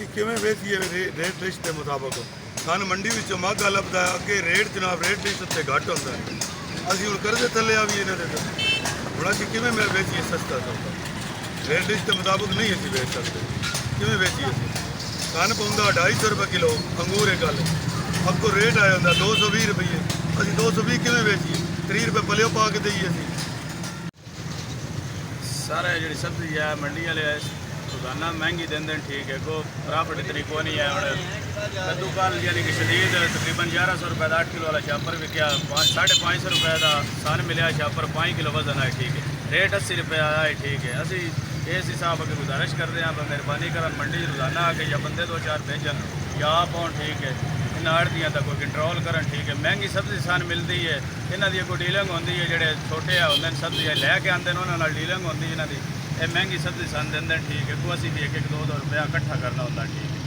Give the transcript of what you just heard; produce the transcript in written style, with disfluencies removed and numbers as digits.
ਅਸੀਂ ਕਿਵੇਂ ਵੇਚੀਏ rate list ਦੇ ਮੁਤਾਬਕ। ਸਾਨੂੰ ਮੰਡੀ ਵਿੱਚੋਂ ਮਾਘਾ ਲੱਭਦਾ ਅੱਗੇ ਰੇਟ ਜਨਾਬ ਰੇਟ ਲਿਸਟ ਉੱਤੇ ਘੱਟ ਹੁੰਦਾ ਅਸੀਂ ਹੁਣ ਕਰਜ਼ੇ ਥੱਲੇ ਆ ਵੀ ਇਹਨਾਂ ਦੇ ਹੁਣ ਅਸੀਂ ਕਿਵੇਂ ਮੈਂ ਵੇਚੀਏ ਸਸਤਾ ਸੌਦਾ ਰੇਟ ਲਿਸਟ ਦੇ ਮੁਤਾਬਕ ਨਹੀਂ ਅਸੀਂ ਵੇਚ ਸਕਦੇ ਕਿਵੇਂ ਵੇਚੀਏ ਅਸੀਂ ਕੰਨ ਪਾਉਂਦਾ 250 ਰੁਪਏ ਕਿਲੋ ਅੰਗੂਰ ਇਹ ਗੱਲ ਅੱਗੋਂ ਰੇਟ ਆਇਆ ਹੁੰਦਾ 220 ਰੁਪਏ ਅਸੀਂ 220 ਕਿਵੇਂ ਵੇਚੀਏ 30 ਰੁਪਏ ਪਲਿਓ ਪਾ ਕੇ ਦਈਏ ਅਸੀਂ सारे जी सब्जी है मंडी वाले रोजाना महंगी देंगे ठीक है को प्रॉफिट इतनी को नहीं है और कद्दू काल यानी कि शदीद तकरीबन 1100 रुपये का 8 किलो वाला छापर भी क्या 550 रुपये का सन मिले छापर 5 किलो वजन है ठीक है रेट 80 रुपये आया है ठीक है असी इस हिसाब अगर गुजारिश करते हैं मेहरबानी कर मंडी रोजाना आके या बंदे 2-4 भेजन या आप आउन ठीक है इन्हें आड़तियाँ तक कोई कंट्रोल करन ठीक है महंगी सब्जी सन मिलती है इन्हों की कोई डीलिंग होती है जोड़े छोटे होंगे सब्जी लैके आते हैं उन्होंने डीलिंग होती इन्हों की महंगी सब्जी सन देंगे ठीक है को असी भी 1-2 रुपया इकट्ठा करना होता ठीक है।